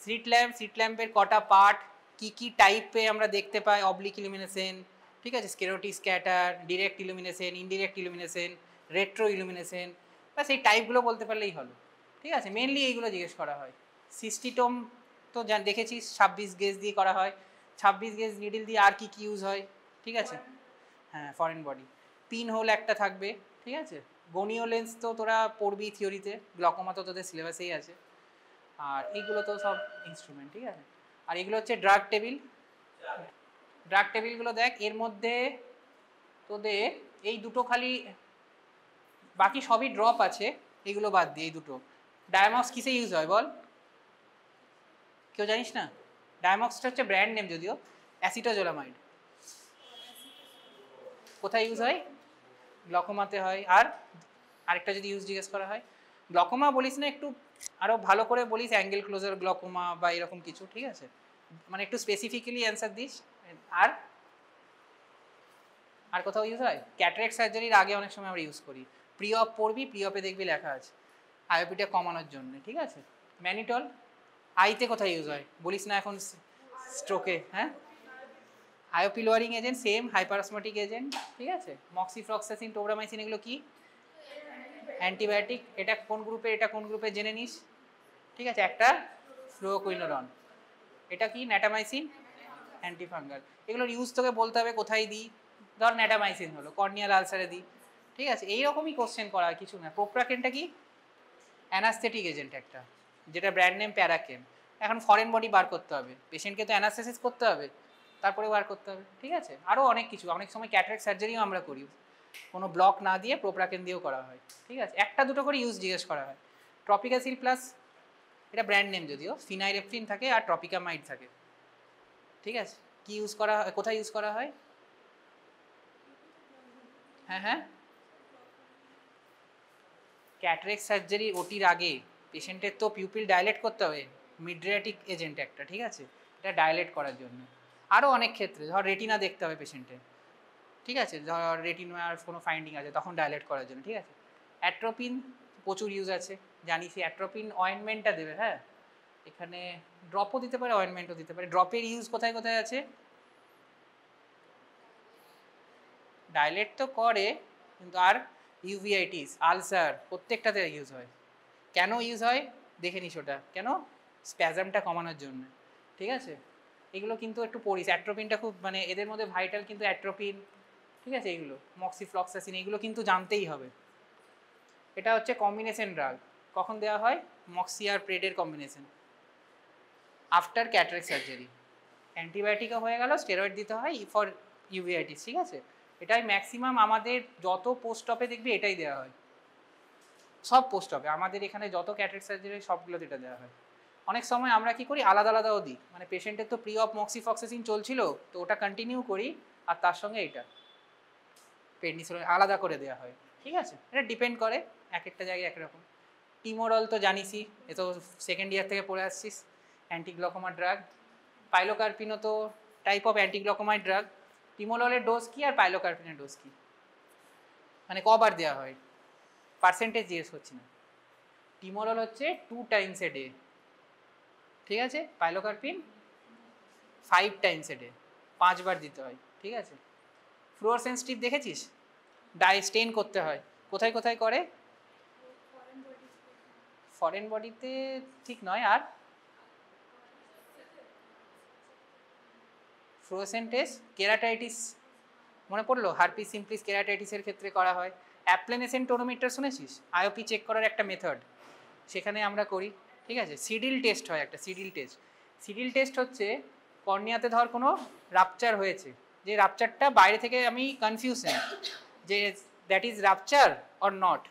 Slit ল্যাম্পের কটা part, কি টাইপে আমরা দেখতে পাই, অবলিক ইলুমিনেশন, ঠিক আছে, sclerotic scatter, direct illumination, indirect illumination, retro illumination, ব্যাস এই টাইপগুলো বলতে পারলেই হলো, ঠিক আছে। মেনলি এইগুলো জিজ্ঞেস করা হয়। সিস্টিটোম তো দেখেছিস 26 গেজ দিয়ে করা হয়, 26 গেজ নিডল দিয়ে আর কি ইউজ হয়, ঠিক আছে, হ্যাঁ ফরেন বডি। পিন হোল একটা থাকবে, ঠিক আছে। গনিও লেন্স তো তোরা পড়বি থিওরিতে, গ্লকোমা তো তোদের সিলেবাসেই আছে। আর এইগুলো তো সব ইনস্ট্রুমেন্ট, ঠিক আছে। আর এগুলো হচ্ছে ড্রাগ টেবিল। ড্রাগ টেবিলগুলো দেখ, এর মধ্যে তোদের এই দুটো খালি, বাকি সবই ড্রপ আছে, এগুলো বাদ দিয়ে এই দুটো। ডায়ামক্স কিসে ইউজ হয় বল, কেউ জানিস না? ডায়ামক্সটা হচ্ছে ব্র্যান্ড নেম যদিও, অ্যাসিটোজোলামাইড। কোথায় ইউজ হয়? গ্লকোমাতে হয়। আর আরেকটা যদি ইউজ জিজ্ঞেস করা হয়, গ্লকোমা বলিস না, একটু আরও ভালো করে বলিস অ্যাঙ্গেল ক্লোজার গ্লকোমা বা এরকম কিছু, ঠিক আছে, মানে একটু স্পেসিফিক্যালি অ্যান্সার দিস। আর আর কোথাও ইউজ হয়? ক্যাটারাক্ট সার্জারির আগে অনেক সময় আমরা ইউজ করি, প্রি অপ পড়বি, প্রি অপে দেখবি লেখা আছে আইওপিটা কমানোর জন্য, ঠিক আছে। ম্যানিটল আইতে কোথায় ইউজ হয় বলিস না এখন, স্ট্রোকে, হ্যাঁ। IOP lowering agent, same hyperosmotic agent, ঠিক আছে। মক্সিফ্লক্সাসিন, টোব্রামাইসিন, এগুলো কি অ্যান্টিবায়োটিক। এটা কোন গ্রুপে, এটা কোন গ্রুপে জেনে নিস, ঠিক আছে। একটা ফ্লুওকুইনোলন, এটা কি ন্যাটামাইসিন, অ্যান্টিফাঙ্গাল। এগুলোর ইউজ তোকে বলতে হবে কোথায় দিই, ধর ন্যাটামাইসিন হলো কর্নিয়াল আলসারে দিই, ঠিক আছে। এইরকমই কোশ্চেন করা হয়, কিছু না। প্রোপ্রাকেনটা কি অ্যানাস্থেটিক এজেন্ট একটা, যেটা ব্র্যান্ড নেম প্যারাকেন। এখন ফরেন বডি বার করতে হবে, পেশেন্টকে তো অ্যানাস্থেসিস করতে হবে, তারপরে বার করতে হবে, ঠিক আছে। আরও অনেক কিছু, অনেক সময় ক্যাটারাক্ট সার্জারিও আমরা করি, কোনো ব্লক না দিয়ে প্রোপ্রাকেন দিয়েও করা হয়, ঠিক আছে। একটা দুটো করে ইউজ জিজ্ঞেস করা হয়। ট্রপিকাসিল প্লাস, এটা ব্র্যান্ড নেম যদিও, ফিনাইলেফ্রিন থাকে আর ট্রপিকামাইড থাকে, ঠিক আছে। কি ইউজ করা হয়, কোথায় ইউজ করা হয়? হ্যাঁ হ্যাঁ, ক্যাটারাক্ট সার্জারি ওটির আগে পেশেন্টের তো পিউপিল ডাইলেট করতে হবে, মিড্রিয়াটিক এজেন্ট একটা, ঠিক আছে, এটা ডাইলেট করার জন্য। আরও অনেক ক্ষেত্রে ধর রেটিনা দেখতে হবে পেশেন্টের, ঠিক আছে, ধর রেটিনার কোনো ফাইন্ডিং আছে তখন ডাইলেট করার জন্য, ঠিক আছে। অ্যাট্রোপিন প্রচুর ইউজ আছে, জানিস অ্যাট্রোপিন অয়েনমেন্টটা দেবে, হ্যাঁ, এখানে ড্রপও দিতে পারে, অয়েনমেন্টও দিতে পারে। ড্রপের ইউজ কোথায় কোথায় আছে? ডাইলেট তো করে, কিন্তু আর ইউভিআইটিস, আলসার, প্রত্যেকটাতে ইউজ হয়। কেন ইউজ হয় দেখে নিস, ওটা কেন, স্প্যাজমটা কমানোর জন্য, ঠিক আছে। এগুলো কিন্তু একটু পড়িস, অ্যাট্রোপিনটা খুব, মানে এদের মধ্যে ভাইটাল কিন্তু অ্যাট্রোপিন, ঠিক আছে। এইগুলো মক্সিফ্লক্সাসিন, এগুলো কিন্তু জানতেই হবে। এটা হচ্ছে কম্বিনেশন ড্রাগ, কখন দেওয়া হয়? মক্সি আর প্রেডের কম্বিনেশন, আফটার ক্যাটারাক্ট সার্জারি। অ্যান্টিবায়োটিকও হয়ে গেল, স্টেরয়েড দিতে হয় ফর ইউভিআইটিস, ঠিক আছে। এটাই ম্যাক্সিমাম আমাদের যত পোস্ট অপে দেখবি এটাই দেওয়া হয়, সব পোস্ট অপে আমাদের এখানে যত ক্যাটারাক্ট সার্জারি সবগুলোতে এটা দেওয়া হয়। অনেক সময় আমরা কি করি, আলাদা আলাদাও দিই, মানে পেশেন্টের তো প্রি অফ মক্সিফ্লক্সাসিন চলছিল তো ওটা কন্টিনিউ করি, আর তার সঙ্গে এটা পেডনিসিলিন আলাদা করে দেওয়া হয়, ঠিক আছে। এটা ডিপেন্ড করে, এক একটা জায়গায় একরকম। টিমোরল তো জানিসই, এ তো সেকেন্ড ইয়ার থেকে পড়ে আসছিস, অ্যান্টিগ্লকোমা ড্রাগ। পাইলোকার্পিনও তো টাইপ অফ অ্যান্টিগ্লকোমাইড ড্রাগ। টিমোরলের ডোজ কি আর পাইলোকার্পিনের ডোজ কি, মানে কবার দেওয়া হয়, পার্সেন্টেজ জিজ্ঞেস করছি না। টিমোরল হচ্ছে 2 times a day, ঠিক আছে। পাইলোকার্পিন 5 times a day, 5 বার দিতে হয়, ঠিক আছে। ফ্লুরোসেন্স স্ট্রিপ দেখেছিস, স্টেন করতে হয়, কোথায় কোথায় করে? ফরেন বডিতে ঠিক নয়, আর ফ্লুরোসেন্ট টেস্ট কেরাটাইটিস মনে পড়লো, হারপিস সিমপ্লিস কেরাটাইটিসের ক্ষেত্রে করা হয়। অ্যাপ্লেনেসেন্ট টোনোমিটার শুনেছিস, আইওপি চেক করার একটা মেথড, সেখানে আমরা করি, ঠিক আছে। সিডিল টেস্ট হয় একটা, সিডিল টেস্ট। সিডিল টেস্ট হচ্ছে কর্নিয়াতে ধর কোনো রাপচার হয়েছে, যে রাপচারটা বাইরে থেকে আমি কনফিউশন যে that is rupture or not,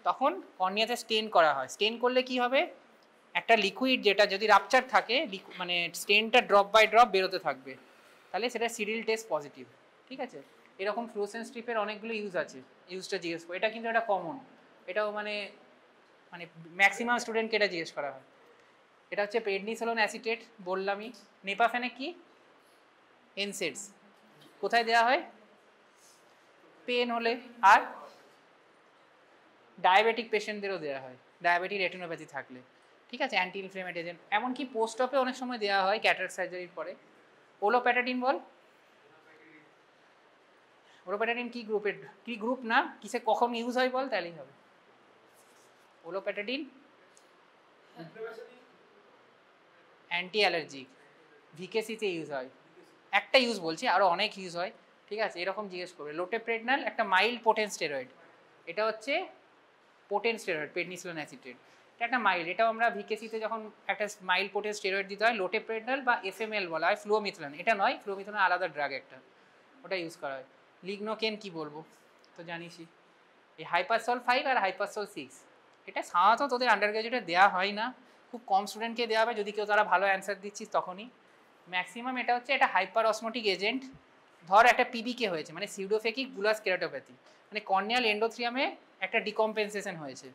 তখন কর্নিয়াতে স্টেন করা হয়। স্টেন করলে কি হবে, একটা লিকুইড যেটা যদি রাপচার থাকে, মানে স্টেনটা ড্রপ বাই ড্রপ বেরোতে থাকবে, তাহলে সেটা সিডিল টেস্ট পজিটিভ, ঠিক আছে। এরকম ফ্লুরোসেন্স স্ট্রিপের অনেকগুলো ইউজ আছে, ইউজটা জিজ্ঞেস করো, এটা কিন্তু একটা কমন, এটাও মানে মানে ম্যাক্সিমাম স্টুডেন্টকে এটা জিজ্ঞেস করা হয়। এটা হচ্ছে প্রেডনিসোলোন অ্যাসিটেট, বললামই। নেপাফেনে কি, এনসেডস, কোথায় দেওয়া হয়? পেন হলে। আর ডায়াবেটিক পেশেন্টদেরও দেওয়া হয়, ডায়াবেটিক রেটিনোপ্যাথি থাকলে, ঠিক আছে, অ্যান্টি ইনফ্লেমেটরি এজেন্ট, এমনকি পোস্ট অপে অনেক সময় দেওয়া হয় ক্যাটারাক্ট সার্জারির পরে। ওলোপ্যাটাডিন বল, ওলোপ্যাটাডিন কি গ্রুপের, কি গ্রুপ না কিসে কখন ইউজ হয় বল তাহলেই হবে। ওলোপ্যাটাডিন অ্যান্টি অ্যালার্জিক, ভিকেসিতে ইউজ হয়, একটা ইউজ বলছি, আরও অনেক ইউজ হয়। ঠিক আছে, এরকম জিজ্ঞেস করবে। লোটেপ্রেডনাল একটা মাইল্ড পোটেন্ট স্টেরয়েড, এটা হচ্ছে পোটেন্ট স্টেরয়েড, প্রেডনিসিলিন অ্যাসিটেট, এটা একটা মাইল্ড, এটাও আমরা ভিকেসিতে যখন একটা মাইল্ড পোটেন্ট স্টেরয়েড দিতে হয়, লোটেপ্রেডনাল বা এফএমএল বলা হয়, ফ্লুওমিথিলিন এটা নয়, ফ্লুওমিথিলিন আলাদা ড্রাগ একটা, ওটা ইউজ করা হয়। লিগনোকেন কি বলবো, তো জানিসই। এই হাইপারসল 5 আর হাইপারসল 6, এটা সাধারণত তোদের আন্ডার গ্র্যাজুয়েটে দেওয়া হয় না, খুব কম স্টুডেন্টকে দেওয়া হবে, যদি কেউ তারা ভালো অ্যান্সার দিচ্ছিস তখনই। ম্যাক্সিমাম এটা হচ্ছে একটা হাইপার অসমোটিক এজেন্ট, ধর একটা পিবিকে হয়েছে মানে সিউডোফেকিক বুলাস কেরাটোপ্যাথি, মানে কর্নিয়াল এন্ডোথ্রিয়ামে একটা ডিকম্পেনসেশন হয়েছে,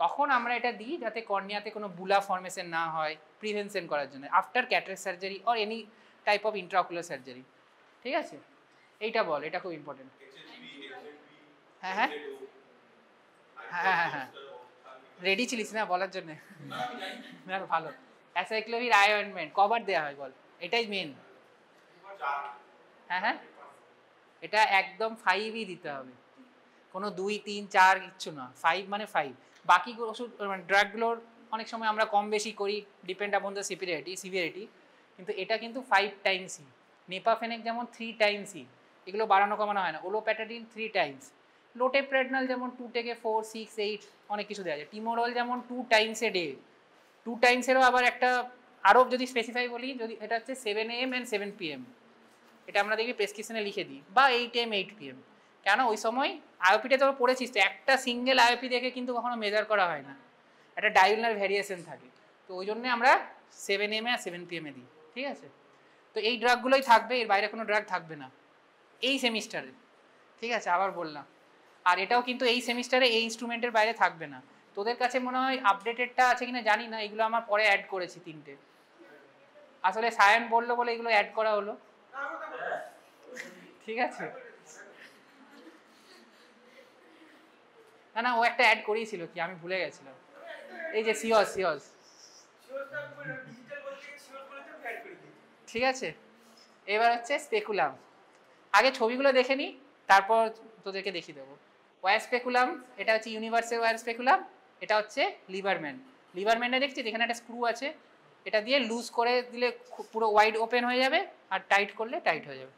তখন আমরা এটা দিই যাতে কর্নিয়াতে কোনো বুলা ফর্মেশন না হয়, প্রিভেনশন করার জন্য after cataract surgery or any type of intraocular surgery. ঠিক আছে, এইটা বল, এটা খুব ইম্পর্টেন্ট। হ্যাঁ হ্যাঁ হ্যাঁ হ্যাঁ হ্যাঁ, রেডি ছিলিস না বলার জন্যে? ভালো। অ্যাসাইক্লোভির আই অয়েন্টমেন্ট কবার দেওয়া হয় বল, এটাই মেন। হ্যাঁ হ্যাঁ, এটা একদম 5ই দিতে হবে, কোনো 2, 3, 4 কিচ্ছু না, 5 মানে 5। বাকি ওষুধ মানে ড্রাগগুলোর অনেক সময় আমরা কম বেশি করি, ডিপেন্ড আপন দ্য সিভিয়ারিটি, কিন্তু এটা কিন্তু 5 টাইমসই। নেপাফেনেক যেমন 3 টাইমসই, এগুলো বাড়ানো কমানো হয় না। ওলোপ্যাটাডিন 3 টাইমস, লোটেপ্রেডনাল যেমন 2 থেকে 4, 6, 8 অনেক কিছু দেওয়া যায়। টিমোরল যেমন 2 টাইমস এ ডে, 2 টাইমসেরও আবার একটা আরও যদি স্পেসিফাই বলি, যদি এটা হচ্ছে 7 AM অ্যান্ড 7 PM, এটা আমরা দেখি প্রেসক্রিপশনে লিখে দিই, বা 8 AM 8 PM। কেন ওই সময় আইওপিটা তো পড়েছিস তো, একটা সিঙ্গেল আইওপি দেখে কিন্তু কখনো মেজার করা হয় না, একটা ডায়ুলার ভ্যারিয়েশন থাকে, তো ওই জন্য আমরা 7 AM আর 7 PM দিই। ঠিক আছে, তো এই ড্রাগগুলোই থাকবে, এর বাইরে কোনো ড্রাগ থাকবে না এই সেমিস্টারে। ঠিক আছে, আবার বললাম, আর এটাও কিন্তু এই সেমিস্টারে এই ইনস্ট্রুমেন্টের বাইরে থাকবে না। তোদের কাছে মনে হয় আপডেটেডটা আছে কিনা জানি না, এগুলো আমার পরে অ্যাড করেছি 3টে, আসলে সায়ন বললো বলে এগুলো অ্যাড করা হলো। ঠিক আছে, না না, ও একটা অ্যাড করিয়েছিল কি আমি ভুলে গেছিলাম, এই যে সিওস। ঠিক আছে, এবার হচ্ছে স্পেকুলাম, আগে ছবিগুলো দেখে নিই তারপর তোদেরকে দেখিয়ে দেবো। ওয়্যার স্পেকুলাম, এটা হচ্ছে ইউনিভার্সাল ওয়্যার স্পেকুলাম, এটা হচ্ছে লিভারম্যান। লিভারম্যানে দেখছিস এখানে একটা স্ক্রু আছে, এটা দিয়ে লুজ করে দিলে পুরো ওয়াইড ওপেন হয়ে যাবে, আর টাইট করলে টাইট হয়ে যাবে।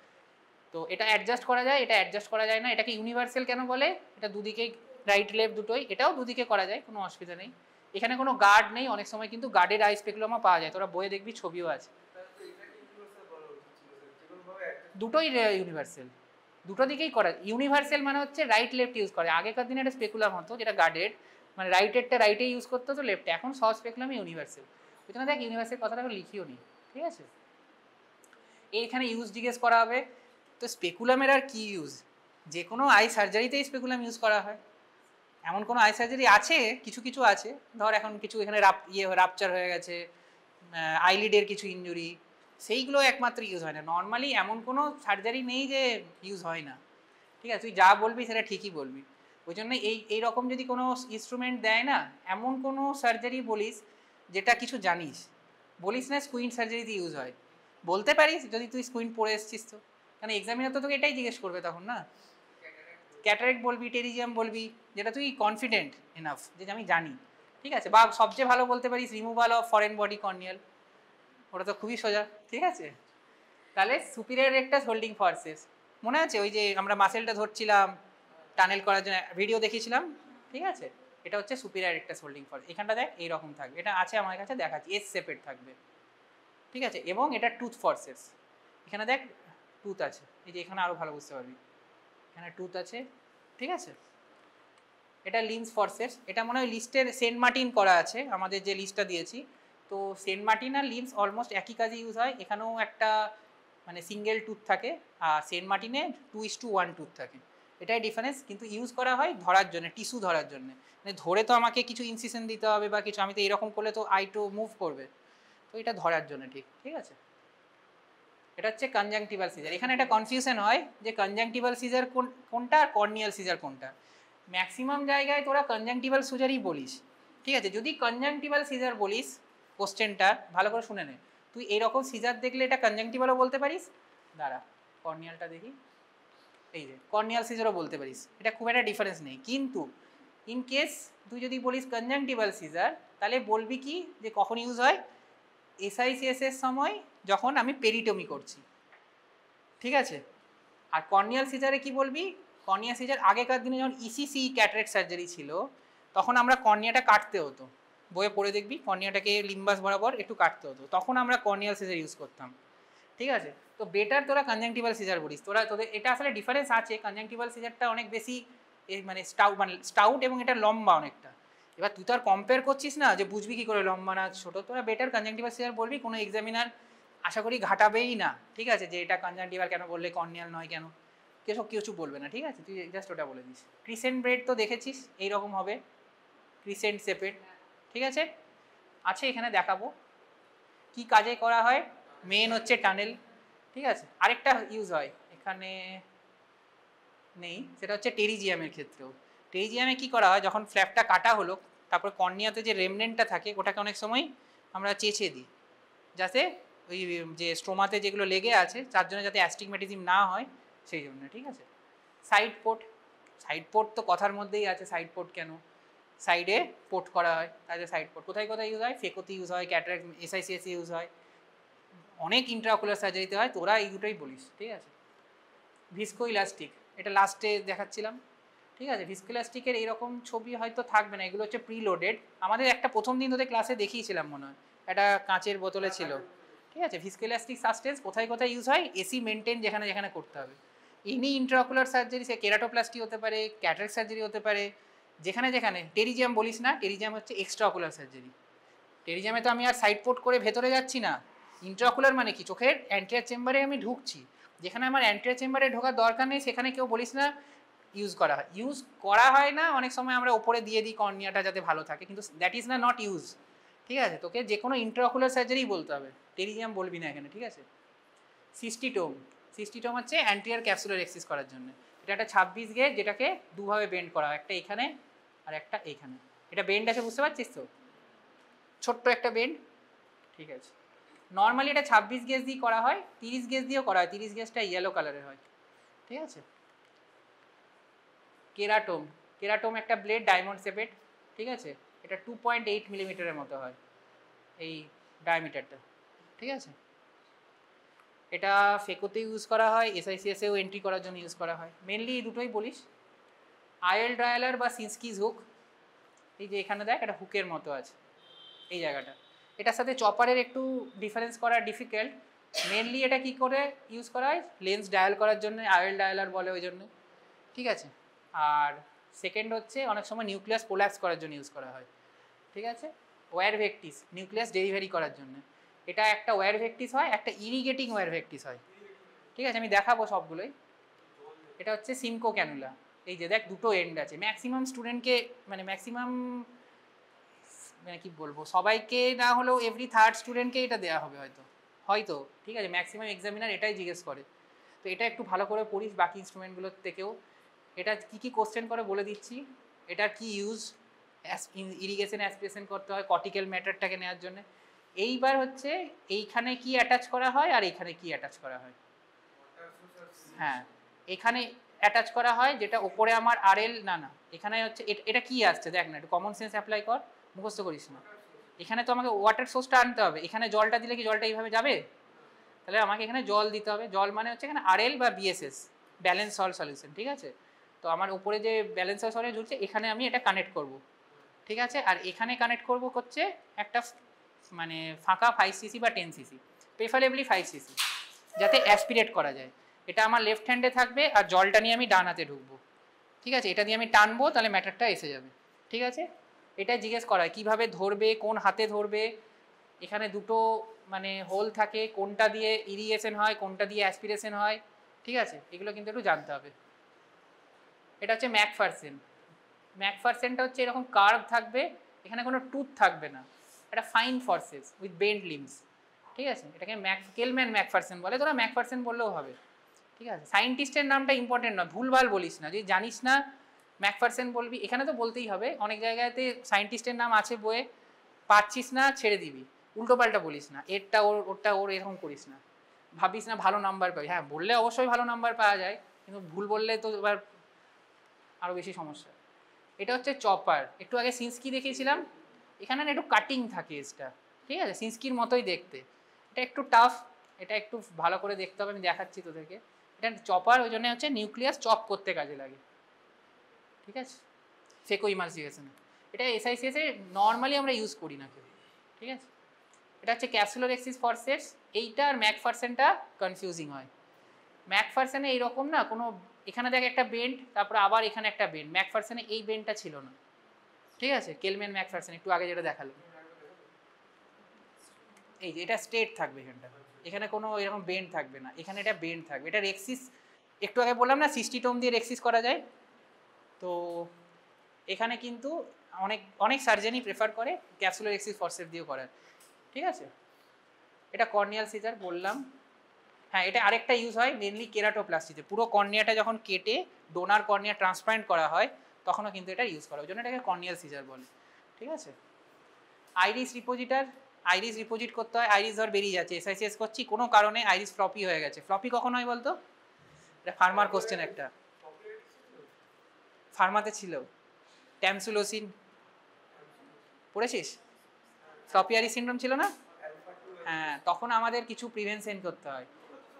তো এটা অ্যাডজাস্ট করা যায়, এটা অ্যাডজাস্ট করা যায় না। এটাকে ইউনিভার্সাল কেন বলে, এটা দুদিকেই রাইট লেফট দুটোই, এটাও দুদিকে করা যায়, কোনো অসুবিধা নেই। এখানে কোনো গার্ড নেই, অনেক সময় কিন্তু গার্ডের আই স্পেকুলামও পাওয়া যায়, তোরা বইয়ে দেখবি ছবিও আছে। দুটোই ইউনিভার্সাল, দুটো দিকেই করা। ইউনিভার্সাল মানে হচ্ছে রাইট লেফট ইউজ করে, আগেকার দিনে একটা স্পেকুলাম হতো যেটা গার্ডেড, মানে রাইটেরটা রাইটে ইউজ করতে হতো, লেফটে, এখন সব স্পেকুলামই ইউনিভার্সাল। ওই জন্য দেখ ইউনিভার্সাল কথাটা লিখিও নি। ঠিক আছে, এইখানে ইউজ জিজ্ঞেস করা হবে, তো স্পেকুলামের আর কি ইউজ, যে কোনো আই সার্জারিতেই স্পেকুলাম ইউজ করা হয়, এমন কোনো আই সার্জারি আছে, কিছু কিছু আছে, ধর এখন কিছু এখানে রাপচার হয়ে গেছে, আইলিডের কিছু ইনজুরি, সেইগুলো একমাত্র ইউজ হয় না, নর্মালি এমন কোনো সার্জারি নেই যে ইউজ হয় না। ঠিক আছে, তুই যা বলবি সেটা ঠিকই বলবি। ওই জন্য এই রকম যদি কোনো ইনস্ট্রুমেন্ট দেয় না, এমন কোনো সার্জারি বলিস যেটা কিছু জানিস, বলিস না স্কুইন্ট সার্জারিতে ইউজ হয়, বলতে পারিস যদি তুই স্কুইন্ট পড়ে এসছিস তো, কারণ এক্সামিনার তো তোকে এটাই জিজ্ঞেস করবে তখন না। ক্যাটারেক্ট বলবি, টেরিজিয়াম বলবি, যেটা তুই কনফিডেন্ট এনাফ যে আমি জানি। ঠিক আছে, বা সবচেয়ে ভালো বলতে পারিস removal of foreign body corneal, ওটা তো খুবই সোজা। ঠিক আছে, তাহলে সুপিরিয়র রেকটাস হোল্ডিং ফর্সেস মনে আছে, ওই যে আমরা মাসেলটা ধরছিলাম টানেল করার জন্য ভিডিও দেখিয়েছিলাম। ঠিক আছে, এটা হচ্ছে সুপিরিয়র রেকটাস হোল্ডিং ফর্স, এখানটা দেখ এইরকম থাকবে, এটা আছে আমার কাছে দেখাচ্ছি, এস শেপের থাকবে। ঠিক আছে, এবং এটা টুথ ফর্সেস, এখানে দেখ টুথ আছে, এই যে এখানে আরও ভালো বুঝতে পারবি, এখানে টুথ আছে। ঠিক আছে, এটা লিন্স ফর্সেস, এটা মনে হয় লিস্টের সেন্ট মার্টিন করা আছে, আমাদের যে লিস্টটা দিয়েছি, তো সেন্ট মার্টিন আর লিন্স অলমোস্ট একই কাজে ইউজ হয়। এখানেও একটা মানে সিঙ্গেল টুথ থাকে, আর সেন্ট মার্টিনে 2:1 টুথ থাকে, এটাই ডিফারেন্স। কিন্তু ইউজ করা হয় ধরার জন্য, টিস্যু ধরার জন্য, মানে ধরে তো আমাকে কিছু ইনসিশন দিতে হবে বা কিছু, আমি তো এরকম করলে তো আইটো মুভ করবে, তো এটা ধরার জন্য। ঠিক আছে, এটা হচ্ছে কনজাংটিভাল সিজার। এখানে একটা কনফিউশন হয় যে কনজাংটিভাল সিজার কোনটা আর কর্নিয়াল সিজার কোনটা, ম্যাক্সিমাম জায়গায় তোরা কনজাংটিভাল সিজারই বলিস, ঠিক আছে, যদি কনজাংটিভাল সিজার বলিস, কোশ্চেনটা ভালো করে শুনে নে, তুই এরকম সিজার দেখলে এটা কনজাংটিভালও বলতে পারিস, দাঁড়া কর্নিয়ালটা দেখি, এই যে কর্নিয়াল সিজারও বলতে পারিস, এটা খুব একটা ডিফারেন্স নেই। কিন্তু ইন কেস তুই যদি বলিস কনজাংটিভাল সিজার, তাহলে বলবি কি যে কখন ইউজ হয়, এসআইসিএস এর সময় যখন আমি পেরিটমি করছি, ঠিক আছে। আর কর্নিয়াল সিজারে কি বলবি, কর্নিয়াল সিজার আগেকার দিনে যখন ইসিসি ক্যাটারাক্ট সার্জারি ছিল, তখন আমরা কর্নিয়াটা কাটতে হতো, বইয়ে পড়ে দেখবি কর্নিয়াটাকে লিম্বাস বরাবর একটু কাটতে হতো, তখন আমরা কর্নিয়াল সিজার ইউজ করতাম, ঠিক আছে। তো বেটার তোরা কনজাংটিভাল সিজার বলিস, তোদের এটা আসলে ডিফারেন্স আছে, কনজাংটিভাল সিজারটা অনেক বেশি মানে স্টাউট এবং এটা লম্বা অনেকটা। এবার তুই তো আর কম্পেয়ার করছিস না যে বুঝবি কি করে লম্বা না ছোটো, তোরা বেটার কনজাংটিভাল সিজার বলবি, কোনো এক্সামিনার আশা করি ঘাটাবেই না, ঠিক আছে, যে এটা কনজাংটিভাল কেন বললে কর্নিয়াল নয় কেন, কেসব কিছু বলবে না, ঠিক আছে, তুই জাস্ট ওটা বলে দিস। ক্রিসেন্ট ব্রেড তো দেখেছিস এইরকম হবে, ক্রিসেন্ট শেপের, ঠিক আছে। এখানে দেখাবো কি কাজে করা হয়, মেন হচ্ছে টানেল, ঠিক আছে। আরেকটা ইউজ হয় এখানে নেই, সেটা হচ্ছে টেরিজিয়ামের ক্ষেত্রেও। টেরিজিয়ামে কি করা হয়, যখন ফ্ল্যাপটা কাটা হলো, তারপর কর্নিয়াতে যে রেমনেন্টটা থাকে ওটাকে অনেক সময় আমরা চেঁচে দিই, যাতে ওই যে স্ট্রোমাতে যেগুলো লেগে আছে তার জন্য যাতে অ্যাস্টিগম্যাটিজম না হয় সেই জন্য, ঠিক আছে। সাইড পোর্ট, সাইড পোর্ট তো কথার মধ্যেই আছে, সাইড পোর্ট কেন, সাইডে পোর্ট করা হয়, তাহলে সাইড পোর্ট কোথায় কোথায় ইউজ হয়, ফেকোতে ইউজ হয়, ক্যাটারাক্ট এসআইসিএস ইউজ হয়, অনেক ইন্ট্রাঅকুলার সার্জারিতে হয়, তোরা এই দুটোই বলিস, ঠিক আছে। ভিস্কো ইলাস্টিক, এটা লাস্টে দেখাচ্ছিলাম, ঠিক আছে। ভিস্কো ইলাস্টিকের এইরকম ছবি হয়তো থাকবে না, এগুলো হচ্ছে প্রিলোডেড, আমাদের একটা প্রথম দিন তোদের ক্লাসে দেখিয়েছিলাম মনে হয়, একটা কাঁচের বোতলে ছিল, ঠিক আছে। ভিস্কো ইলাস্টিক সাবস্টেন্স কোথায় কোথায় ইউজ হয়, এসি মেনটেন যেখানে যেখানে করতে হবে, এনি ইন্ট্রাঅকুলার সার্জারি, সে কেরাটোপ্লাস্টি হতে পারে, ক্যাটারাক্ট সার্জারি হতে পারে, যেখানে যেখানে। টেরিজিয়াম বলিস না, টেরিজিয়াম হচ্ছে এক্সট্রা অকুলার সার্জারি, টেরিজিয়ামে তো আমি আর সাইড পোর্ট করে ভেতরে যাচ্ছি না, ইন্ট্রাঅকুলার মানে কি, চোখের অ্যান্টিরিয়র চেম্বারে আমি ঢুকছি, যেখানে আমার অ্যান্টিরিয়র চেম্বারে ঢোকার দরকার নেই সেখানে কেউ বলিস না ইউজ করা হয়, ইউজ করা হয় না, অনেক সময় আমরা ওপরে দিয়ে দিই কর্নিয়াটা যাতে ভালো থাকে, কিন্তু দ্যাট ইজ না নট ইউজ, ঠিক আছে। তোকে যে কোনো ইন্ট্রাঅকুলার সার্জারি বলতে হবে, টেরিজিয়াম বলবি না এখানে, ঠিক আছে। সিস্টিটোম, সিস্টিটোম হচ্ছে অ্যান্টিরিয়র ক্যাপসুলার এক্সিস করার জন্য, এটা একটা 26 গেজ যেটাকে দুভাবে বেন্ড করা হয়, একটা এখানে আর একটা এইখানে, এটা বেন্ড আছে বুঝতে পারছিস তো, ছোট্ট একটা বেন্ড, ঠিক আছে। নর্মালি এটা 26 গেজ দিয়ে করা হয়, 30 গেজ দিয়েও করা হয়, 30 গেজটা ইয়েলো কালারের হয়, ঠিক আছে। কেরাটোম, কেরাটোম একটা ব্লেড ডায়মন্ড শেপেড, ঠিক আছে, এটা 2.8 মিলিমিটারের মতো হয় এই ডায়ামিটারটা, ঠিক আছে। এটা ফেকোতে ইউজ করা হয়, এসআইসিএসেও এন্ট্রি করার জন্য ইউজ করা হয়, মেনলি এই দুটোই বলিস। আয়েল ডায়ালার বা সিনস্কিজ হুক, এই যে এখানে দেখ একটা হুকের মতো আছে এই জায়গাটা, এটার সাথে চপারের একটু ডিফারেন্স করা ডিফিকাল্ট, মেনলি এটা কি করে ইউজ করা হয়, লেন্স ডায়াল করার জন্য আয়েল ডায়ালার বলে ওই জন্য, ঠিক আছে। আর সেকেন্ড হচ্ছে অনেক সময় নিউক্লিয়াস কোল্যাপস করার জন্য ইউজ করা হয়, ঠিক আছে। ওয়্যার ভেক্টিস, নিউক্লিয়াস ডেলিভারি করার জন্য, এটা একটা ওয়্যার ভেক্টিস হয়, একটা ইরিগেটিং ওয়্যার ভেক্টিস হয়, ঠিক আছে, আমি দেখাবো সবগুলোই। এটা হচ্ছে সিনকো ক্যানুলা, এই যে দেখ দুটো এন্ড আছে, ম্যাক্সিমাম স্টুডেন্টকে মানে ম্যাক্সিমাম মানে কি বলবো, সবাইকে না হলেও এভরি থার্ড স্টুডেন্টকে এটা দেওয়া হবে হয়তো, হয়তো, ঠিক আছে, ম্যাক্সিমাম এক্সামিনার এটাই জিজ্ঞেস করে, তো এটা একটু ভালো করে পড়িস বাকি ইনস্ট্রুমেন্টগুলোর থেকেও। এটা কী কী কোশ্চেন করে বলে দিচ্ছি, এটার কি ইউজ, ইরিগেশন অ্যাসপিরেশন করতে হয় কর্টিক্যাল ম্যাটারটাকে নেওয়ার জন্য। এইবার হচ্ছে এইখানে কি অ্যাটাচ করা হয় আর এইখানে কি অ্যাটাচ করা হয়, হ্যাঁ এখানে অ্যাটাচ করা হয় যেটা ওপরে আমার আরএল, না না এখানে হচ্ছে এটা কি আসছে দেখ না, একটু কমন সেন্স অ্যাপ্লাই কর, মুখস্থ করিস না। এখানে তো আমাকে ওয়াটার সোর্সটা আনতে হবে, এখানে জলটা দিলে কি জলটা এইভাবে যাবে, তাহলে আমাকে এখানে জল দিতে হবে, জল মানে হচ্ছে এখানে আরএল বা বিএসএস, ব্যালেন্স সল্ট সলিউশন, ঠিক আছে। তো আমার উপরে যে ব্যালেন্স সল্ট ঝুলছে এখানে আমি এটা কানেক্ট করব, ঠিক আছে। আর এখানে কানেক্ট করব হচ্ছে একটা মানে ফাঁকা 5cc বা 10cc, প্রেফারেবলি 5cc, যাতে অ্যাসপিরেট করা যায়। এটা আমার লেফট হ্যান্ডে থাকবে আর জলটা নিয়ে আমি ডান হাতে ঢুকবো, ঠিক আছে, এটা দিয়ে আমি টানবো তাহলে ম্যাটারটা এসে যাবে, ঠিক আছে। এটা জিজ্ঞেস করা হয় কীভাবে ধরবে, কোন হাতে ধরবে, এখানে দুটো মানে হোল থাকে, কোনটা দিয়ে ইরিগেশন হয় কোনটা দিয়ে অ্যাসপিরেশন হয়, ঠিক আছে, এগুলো কিন্তু একটু জানতে হবে। এটা হচ্ছে ম্যাকফারসেন, ম্যাকফারসেনটা হচ্ছে এরকম কার্ভ থাকবে, এখানে কোনো টুথ থাকবে না, এটা fine forces with bend limbs, ঠিক আছে, এটাকে কেলম্যান ম্যাকফারসেন বলে, তোরা ম্যাকফারসেন বললেও হবে, ঠিক আছে। সায়েন্টিস্টের নামটা ইম্পর্টেন্ট নয়, ভুলভাল বলিস না, যদি জানিস না ম্যাকফারসন বলবি, এখানে তো বলতেই হবে, অনেক জায়গাতে সায়েন্টিস্টের নাম আছে বইয়ে, পারছিস না ছেড়ে দিবি, উল্টো পাল্টা বলিস না, এরটা ওর ওরটা ওর, এরকম করিস না, ভাবিস না ভালো নাম্বার পাবি। হ্যাঁ বললে অবশ্যই ভালো নাম্বার পাওয়া যায়, কিন্তু ভুল বললে তো এবার আরও বেশি সমস্যা। এটা হচ্ছে চপার, একটু আগে সিন্সকি দেখিয়েছিলাম, এখানে না একটু কাটিং থাকে এসটা, ঠিক আছে, সিন্সকির মতোই দেখতে, এটা একটু টাফ, এটা একটু ভালো করে দেখতে হবে, আমি দেখাচ্ছি তোদেরকে। এটা চপার, ওই জন্য হচ্ছে নিউক্লিয়াস চপ করতে কাজে লাগে, ঠিক আছে, ফেকো ইমালসিফিকেশন। এটা এসআইসিএস এ নর্মালি আমরা ইউজ করি না কেউ, ঠিক আছে। এটা হচ্ছে ক্যাপসুলোরেক্সিস ফরসেপস, এইটা আর ম্যাকফারসনটা কনফিউজিং হয়। ম্যাকফারসনে এইরকম না কোনো, এখানে দেখ একটা বেন্ড, তারপরে আবার এখানে একটা বেন্ড, ম্যাকফারসনে এই বেন্ডটা ছিল না, ঠিক আছে, কেলম্যান ম্যাকফারসন একটু আগে যেটা দেখালাম, এই যে এটা স্ট্রেট থাকবে এখানটা, এখানে কোনো এরকম বেন্ড থাকবে না, এখানে এটা বেন্ড থাকবে। এটা রেক্সিস, একটু আগে বললাম না সিস্টিটোম দিয়ে রেক্সিস করা যায়, তো এখানে কিন্তু অনেক অনেক সার্জেনই প্রেফার করে ক্যাপসুলোরেক্সিস ফরসেপস দিয়েও করার, ঠিক আছে। এটা কর্নিয়াল সিজার বললাম। হ্যাঁ, এটা আরেকটা ইউজ হয় মেনলি কেরাটোপ্লাস্টিতে, পুরো কর্নিয়াটা যখন কেটে ডোনার কর্নিয়া ট্রান্সপ্লান্ট করা হয় তখনও কিন্তু এটা ইউজ করা, ওই জন্য এটাকে কর্নিয়াল সিজার বলে, ঠিক আছে। আইরিস রিপোজিটার, আইরিস রিপোজিট করতে হয়, আইরিস ধর বেরিয়ে যাচ্ছে, এসআইসিএস করছি, কোনো কারণে আইরিস ফ্লপি হয়ে গেছে, ফ্লপি কখন হয় বলতো, এটা ফার্মার কোশ্চেন একটা, ফার্মাতে ছিল, ট্যামসুলোসিন পড়েছিস, ফ্লপি আইরিস সিনড্রোম ছিল না, হ্যাঁ, তখন আমাদের কিছু প্রিভেনশন করতে হয়।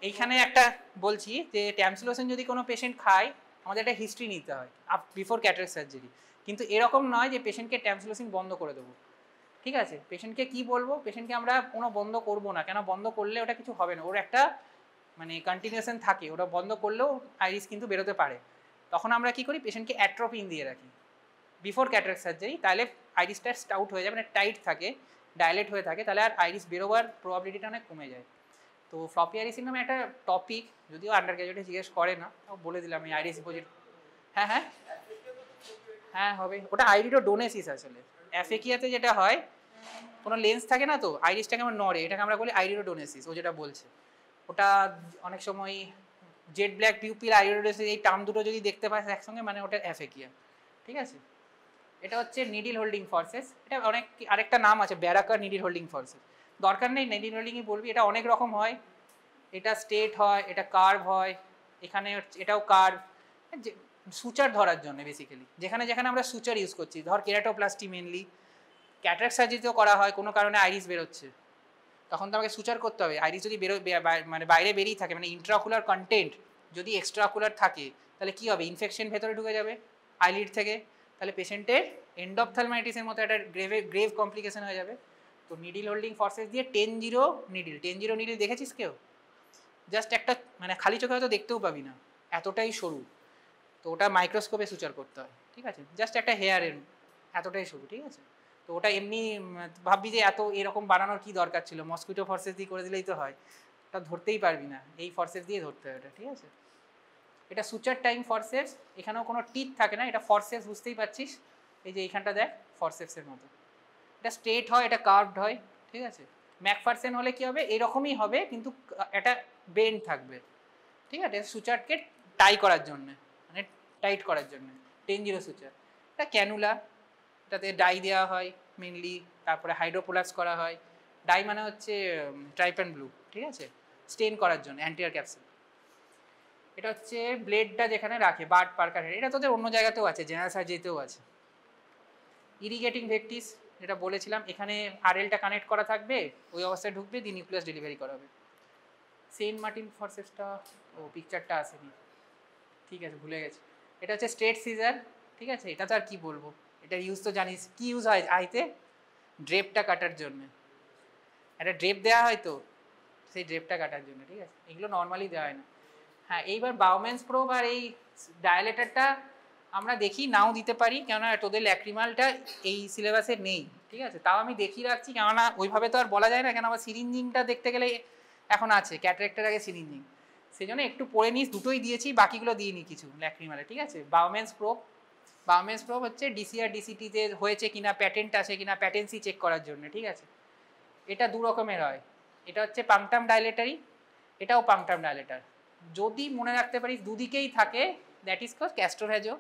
এইখানে একটা বলছি যে ট্যামসুলোসিন যদি কোনো পেশেন্ট খায়, আমাদের একটা হিস্ট্রি নিতে হয় বিফোর ক্যাটারাক্ট সার্জারি, কিন্তু এরকম নয় যে পেশেন্টকে ট্যামসুলোসিন বন্ধ করে দেবো, ঠিক আছে। পেশেন্টকে কি বলবো, পেশেন্টকে আমরা কোনো বন্ধ করবো না, কেন বন্ধ করলে ওটা কিছু হবে না, ওর একটা মানে কন্টিনিউশন থাকে, ওটা বন্ধ করলেও আইরিস কিন্তু বেরোতে পারে। তখন আমরা কি করি, পেশেন্টকে অ্যাট্রোপিন দিয়ে রাখি বিফোর ক্যাটারাক্ট সার্জারি, তাহলে আইরিসটা স্টাউট হয়ে যাবে, মানে টাইট থাকে, ডাইলেট হয়ে থাকে, তাহলে আর আইরিস বেরোবার প্রবাবিলিটিটা অনেক কমে যায়। তো ফ্লপি আইরিস সিনড্রোম একটা টপিক, যদিও আন্ডার গ্র্যাজুয়েটে জিজ্ঞেস করে না, বলে দিলাম এই আইরিস রিপোজিট। হ্যাঁ হ্যাঁ হ্যাঁ হবে, ওটা আইরিডোডোনেসিস আসলে। অ্যাফেকিয়াতে যেটা হয়, কোনো লেন্স থাকে না, তো আইরিসটাকে আমরা নড়ে, এটাকে আমরা বলি আইরিডোডোনেসিস, ও যেটা বলছে ওটা অনেক সময় জেড ব্ল্যাক পিউপিল আইরিডোডোনেসিস এই টার্ম দুটো যদি দেখতে পাস একসঙ্গে, মানে ওটা অ্যাফেকিয়া, ঠিক আছে। এটা হচ্ছে নিডিল হোল্ডিং ফর্সেস, এটা অনেক আরেকটা নাম আছে ব্যারাকার নিডিল হোল্ডিং ফর্সেস, দরকার নেই নিডিল হোল্ডিংই বলবি, এটা অনেক রকম হয়, এটা স্ট্রেট হয়, এটা কার্ভ হয়, এখানে এটাও কার্ভ, সুচার ধরার জন্য বেসিক্যালি, যেখানে যেখানে আমরা সুচার ইউজ করছি, ধর কেরাটোপ্লাস্টি মেনলি, ক্যাটারাক্ট সার্জারিতেও করা হয়, কোনো কারণে আইরিস বেরোচ্ছে, তখন তো আমাকে সুচার করতে হবে, আইরিস যদি মানে বাইরে বেরিয়ে থাকে, মানে ইন্ট্রাকুলার কন্টেন্ট যদি এক্সট্রাকুলার থাকে, তাহলে কি হবে, ইনফেকশন ভেতরে ঢুকে যাবে আইলিড থেকে, তাহলে পেশেন্টের এন্ডোপথ্যালমাইটিসের মতো একটা গ্রেভ কমপ্লিকেশন হয়ে যাবে। তো নিডিল হোল্ডিং ফর্সেস দিয়ে 10-0 নিডিল, 10-0 নিডিল দেখেছিস কেউ, জাস্ট একটা মানে খালি চোখে হয়তো দেখতেও পাবি না, এতটাই সরু, তো ওটা মাইক্রোস্কোপে সুচার করতে হয়, ঠিক আছে, জাস্ট একটা হেয়ারের এতটাই সরু, ঠিক আছে। তো ওটা এমনি ভাববি যে এত এরকম বানানোর কি দরকার ছিল, মসকুইটো ফর্সেস দিয়ে করে দিলেই তো হয়, ওটা ধরতেই পারবি না, এই ফর্সেস দিয়ে ধরতে হয় ওটা, ঠিক আছে। এটা সুচার টাইম ফর্সেপস, এখানেও কোনো টিথ থাকে না, এটা ফর্সেপস বুঝতেই পারছিস, এই যে এইখানটা দেখ ফর্সেপসের মতো, এটা স্ট্রেট হয়, এটা কার্ভড হয়, ঠিক আছে। ম্যাকফারসন হলে কি হবে, এরকমই হবে কিন্তু একটা বেন্ড থাকবে, ঠিক আছে, সুচারকে টাই করার জন্য, মানে টাইট করার জন্য 10-0 সুচার। এটা ক্যানুলা, এটাতে ডাই দেওয়া হয় মেনলি, তারপরে হাইড্রোপোলাক্স করা হয়, ডাই মানে হচ্ছে ট্রাইপ্যান ব্লু, ঠিক আছে, স্টেন করার জন্য অ্যান্টিয়ার ক্যাপসুল। এটা হচ্ছে ব্লেডটা যেখানে রাখে বার্ড পার্কার, এটা তোদের অন্য জায়গাতেও আছে, জেনারেল সার্জারিতেও আছে। ইরিগেটিং ভেক্টিস, যেটা বলেছিলাম, এখানে আরএলটা কানেক্ট করা থাকবে, ওই অবস্থায় ঢুকবে, দিয়ে নিউক্লিয়াস ডেলিভারি করা হবে। সেন্ট মার্টিন ফর্সেপসটা, ও পিকচারটা আসেনি, ঠিক আছে ভুলে গেছি। এটা হচ্ছে স্ট্রেট সিজার, ঠিক আছে, এটা তো আর কি বলবো, এটার ইউজ তো জানিস, কি ইউজ হয় আইতে, ড্রেপটা কাটার জন্য, একটা ড্রেপ দেওয়া হয় তো, সেই ড্রেপটা কাটার জন্য, ঠিক আছে, এগুলো নর্মালি দেওয়া হয় না। হ্যাঁ, এইবার বাউম্যান্স প্রোব আর এই ডায়ালেটারটা আমরা দেখি নাও দিতে পারি, কেননা তোদের ল্যাক্রিমালটা এই সিলেবাসে নেই, ঠিক আছে, তাও আমি দেখিয়ে রাখছি, কেননা ওইভাবে তো আর বলা যায় না, কেন আমার সিরিঞ্জিংটা দেখতে গেলে এখন আছে, ক্যাটারেক্টের আগে সিরিঞ্জিং, সেই জন্য একটু পড়ে নিস, দুটোই দিয়েছি, বাকিগুলো দিইনি কিছু ল্যাক্রিমালে, ঠিক আছে। বাউম্যান্স প্রোব, বাউম্যান্স প্রোব হচ্ছে ডিসিআর ডিসিটিতে হয়েছে কিনা, প্যাটেন্ট আছে কিনা, প্যাটেন্সি চেক করার জন্য, ঠিক আছে। এটা দু রকমের হয়, এটা হচ্ছে পাংটাম ডাইলেটারি, এটাও পাংটাম ডাইলেটার, যদি মনে রাখতে পারিস দুদিকেই থাকে, দ্যাট ইজ কজ ক্যাস্ট্রোভ্যাজো,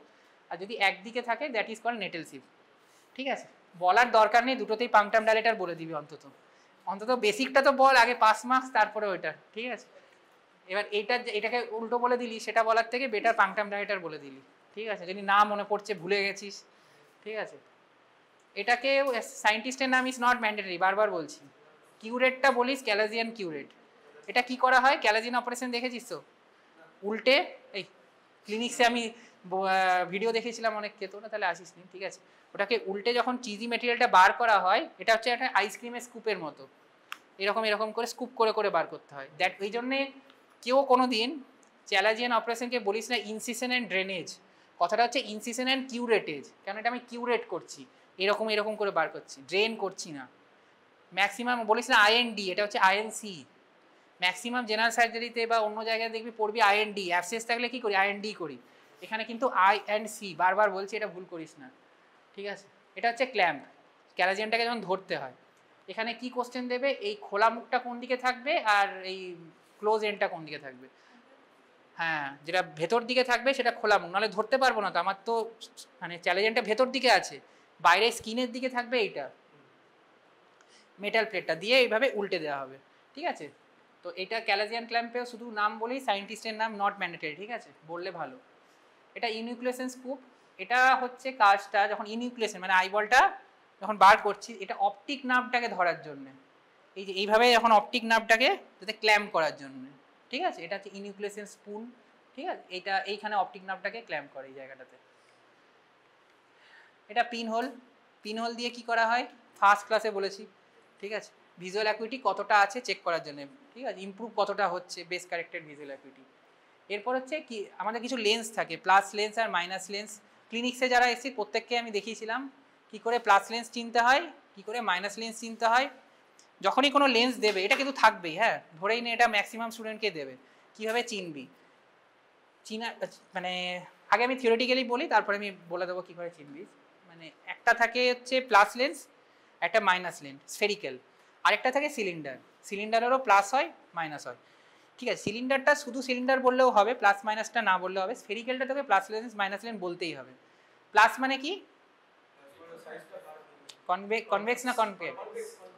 আর যদি একদিকে থাকে that is called nettle sip. ঠিক আছে, বলার দরকার নেই, দুটোতেই পাংটাম ডাইলেটর বলে দিবি অন্তত, অন্তত বেসিকটা তো বল আগে, পাস মার্কস তারপরে ওইটা। ঠিক আছে, এবার এটাকে উল্টো বলে দিলি, সেটা বলার থেকে বেটার পাংটাম ডাইলেটর বলে দিলি। ঠিক আছে, যদি না মনে পড়ছে, ভুলে গেছিস। ঠিক আছে, এটাকে সায়েন্টিস্টের নাম ইজ নট ম্যান্ডেটরি, বারবার বলছি। কিউরেটটা বলিস ক্যালাজিয়ান কিউরেট। এটা কি করা হয়, ক্যালাজিয়ান অপারেশন দেখেছিস তো? উল্টে এই ক্লিনিক্সে আমি ভিডিও দেখেছিলাম অনেককে, তো না তাহলে আসিস নি। ঠিক আছে, ওটাকে উল্টে যখন চিজি ম্যাটেরিয়ালটা বার করা হয়, এটা হচ্ছে একটা আইসক্রিমের স্কুপের মতো, এরকম এরকম করে স্কুপ করে করে বার করতে হয়। দ্যাট ওই জন্যে কেউ কোনো দিন চ্যালাজিয়ান অপারেশনকে বলিস না ইনসিশন অ্যান্ড ড্রেনেজ, কথাটা হচ্ছে ইনসিশন অ্যান্ড কিউরেটেজ, কারণ এটা আমি কিউরেট করছি, এরকম এরকম করে বার করছি, ড্রেন করছি না। ম্যাক্সিমাম বলিস না আইএনডি, এটা হচ্ছে আইএনসি। ম্যাক্সিমাম জেনারেল সার্জারিতে বা অন্য জায়গায় দেখবি পড়বি আইএনডি, অ্যাবসেস থাকলে কি করি, আইএনডি করি। এখানে কিন্তু আই অ্যান্ড সি, বারবার বলছি, এটা ভুল করিস না। ঠিক আছে, এটা হচ্ছে ক্ল্যাম্প, ক্যালাজিয়ানটাকে যখন ধরতে হয়। এখানে কি কোশ্চেন দেবে, এই খোলা মুখটা কোন দিকে থাকবে আর এই ক্লোজ এন্ডটা কোন দিকে থাকবে। হ্যাঁ, যেটা ভেতর দিকে থাকবে সেটা খোলা মুখ, নাহলে ধরতে পারবো না তো, আমার তো মানে চ্যালেঞ্জটা ভেতর দিকে আছে, বাইরে স্কিনের দিকে থাকবে এইটা, মেটাল প্লেটটা দিয়ে এইভাবে উল্টে দেওয়া হবে। ঠিক আছে, তো এটা ক্যালাজিয়ান ক্ল্যাম্পেও শুধু নাম বলেই, সায়েন্টিস্টের নাম নট ম্যান্ডেটরি। ঠিক আছে, বললে ভালো। এটা ইউনিউক্লিয়েশন স্কুপ, এটা হচ্ছে কাজটা যখন ইউনিউক্লিয়েশন মানে আইবলটা যখন বার করছি, এটা অপটিক নার্ভটাকে ধরার জন্য, এই যে এইভাবে যখন অপটিক নার্ভটাকে যাতে ক্ল্যাম্প করার জন্য। ঠিক আছে, এটা হচ্ছে ইউনিউক্লিয়েশন স্পুন। ঠিক আছে, এটা এইখানে অপটিক নার্ভটাকে ক্ল্যাম্প করে এই জায়গাটাতে। এটা পিন হোল, পিন হোল দিয়ে কি করা হয় ফার্স্ট ক্লাসে বলেছি। ঠিক আছে, ভিজুয়াল অ্যাকুইটি কতটা আছে চেক করার জন্য। ঠিক আছে, ইমপ্রুভ কতটা হচ্ছে বেস কারেক্টেড ভিজুয়াল অ্যাকুইটি। এরপর হচ্ছে কি আমাদের কিছু লেন্স থাকে, প্লাস লেন্স আর মাইনাস লেন্স। ক্লিনিক্সে যারা এসেছি প্রত্যেককে আমি দেখিয়েছিলাম কি করে প্লাস লেন্স চিনতে হয়, কি করে মাইনাস লেন্স চিনতে হয়। যখনই কোনো লেন্স দেবে, এটা কিন্তু থাকবেই, হ্যাঁ ধরেই নে এটা ম্যাক্সিমাম স্টুডেন্টকে দেবে, কীভাবে চিনবি চিনা, মানে আগে আমি থিওরিটিক্যালি বলি, তারপরে আমি বলে দেবো কী করে চিনবি। মানে একটা থাকে হচ্ছে প্লাস লেন্স, একটা মাইনাস লেন্স স্ফেরিক্যাল, আরেকটা থাকে সিলিন্ডার। সিলিন্ডারেরও প্লাস হয় মাইনাস হয়। ঠিক আছে, সিলিন্ডারটা শুধু সিলিন্ডার বললেও হবে, প্লাস মাইনাসটা না বললেও হবে। স্ফেরিক্যালটা তোকে প্লাস লেন্স মাইনাস লেন্স বলতেই হবে। প্লাস মানে কি, কনভেক্স না কনভেক্স,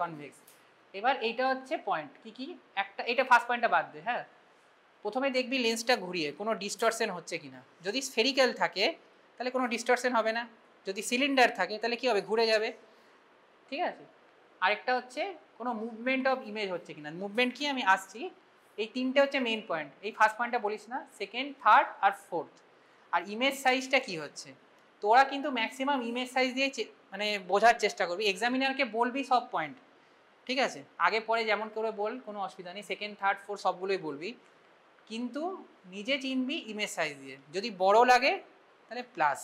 কনভেক্স। এবার এইটা হচ্ছে পয়েন্ট কি কি, একটা এটা ফার্স্ট পয়েন্টটা বাদ দে। হ্যাঁ, প্রথমে দেখবি লেন্সটা ঘুরিয়ে কোনো ডিস্টরশন হচ্ছে কিনা। যদি স্ফেরিক্যাল থাকে তাহলে কোনো ডিস্টরশন হবে না, যদি সিলিন্ডার থাকে তাহলে কি হবে, ঘুরে যাবে। ঠিক আছে, আরেকটা হচ্ছে কোনো মুভমেন্ট অফ ইমেজ হচ্ছে কিনা। মুভমেন্ট কি আমি আসছি, এই তিনটে হচ্ছে মেইন পয়েন্ট। এই ফার্স্ট পয়েন্টটা বলিস না, সেকেন্ড, থার্ড আর ফোর্থ। আর ইমেজ সাইজটা কি হচ্ছে, তোরা কিন্তু ম্যাক্সিমাম ইমেজ সাইজ দিয়ে মানে বোঝার চেষ্টা করবি, এক্সামিনারকে বলবি সব পয়েন্ট। ঠিক আছে, আগে পরে যেমন করে বল, কোনো অসুবিধা নেই, সেকেন্ড থার্ড ফোর্থ সবগুলোই বলবি, কিন্তু নিজে চিনবি ইমেজ সাইজ দিয়ে। যদি বড় লাগে তাহলে প্লাস,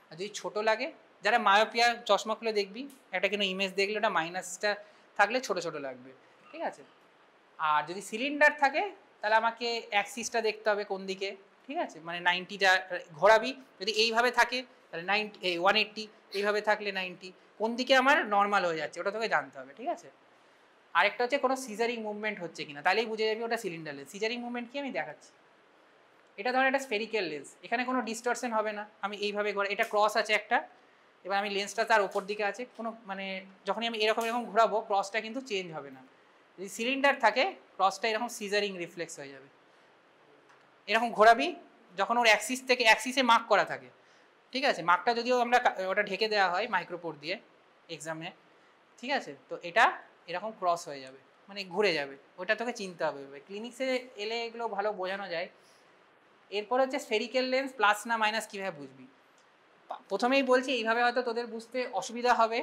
আর যদি ছোটো লাগে, যারা মায়োপিয়া চশমা খুলে দেখবি একটা কিন্তু ইমেজ দেখলে ওটা মাইনাসটা থাকলে ছোট ছোট লাগবে। ঠিক আছে, আর যদি সিলিন্ডার থাকে তাহলে আমাকে অ্যাক্সিসটা দেখতে হবে কোন দিকে। ঠিক আছে, মানে 90টা ঘোরাবি, যদি এইভাবে থাকে তাহলে 180, এইভাবে থাকলে 90, কোন দিকে আমার নর্মাল হয়ে যাচ্ছে ওটা তোকে জানতে হবে। ঠিক আছে, আরেকটা হচ্ছে কোনো সিজারিং মুভমেন্ট হচ্ছে কিনা, তাহলেই বুঝে যাবি ওটা সিলিন্ডার লেন্স। সিজারিং মুভমেন্ট কি আমি দেখাচ্ছি, এটা ধর একটা স্ফেরিক্যাল লেন্স, এখানে কোনো ডিস্টরশন হবে না, আমি এইভাবে এটা ক্রস আছে একটা, এবার আমি লেন্সটা তার ওপর দিকে আছে, কোনো মানে যখনই আমি এরকম এরকম ঘোরাবো ক্রসটা কিন্তু চেঞ্জ হবে না। যদি সিলিন্ডার থাকে ক্রসটা এরকম সিজারিং রিফ্লেক্স হয়ে যাবে, এরকম ঘোরাবি যখন ওর অ্যাক্সিস থেকে অ্যাক্সিসে মার্ক করা থাকে। ঠিক আছে, মার্কটা যদিও আমরা ওটা ঢেকে দেওয়া হয় মাইক্রোপোর দিয়ে এক্সামে। ঠিক আছে, তো এটা এরকম ক্রস হয়ে যাবে, মানে ঘুরে যাবে, ওটা তোকে চিনতে হবে। ক্লিনিক্সে এলে এগুলো ভালো বোঝানো যায়। এরপর হচ্ছে স্ফেরিক্যাল লেন্স প্লাস না মাইনাস কীভাবে বুঝবি, প্রথমেই বলছি এইভাবে হয়তো তোদের বুঝতে অসুবিধা হবে।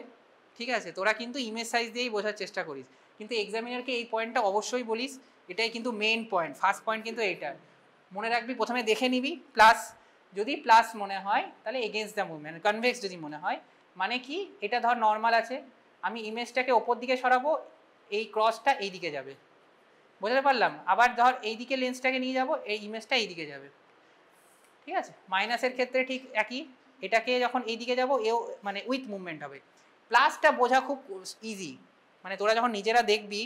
ঠিক আছে, তোরা কিন্তু ইমেজ সাইজ দিয়েই বোঝার চেষ্টা করিস, কিন্তু এক্সামিনারকে এই পয়েন্টটা অবশ্যই বলিস, এটাই কিন্তু মেইন পয়েন্ট, ফার্স্ট পয়েন্ট কিন্তু এইটা মনে রাখবি। প্রথমে দেখে নিবি প্লাস, যদি প্লাস মনে হয় তাহলে এগেনস্ট দ্য মুভমেন্ট, কনভেক্স যদি মনে হয় মানে কি, এটা ধর নর্মাল আছে, আমি ইমেজটাকে ওপর দিকে সরাবো, এই ক্রসটা এই দিকে যাবে, বুঝতে পারলাম। আবার ধর এই দিকে লেন্সটাকে নিয়ে যাব, এই ইমেজটা এই দিকে যাবে। ঠিক আছে, মাইনাসের ক্ষেত্রে ঠিক একই, এটাকে যখন এই দিকে যাবো এও মানে উইথ মুভমেন্ট হবে। প্লাসটা বোঝা খুব ইজি, মানে তোরা যখন নিজেরা দেখবি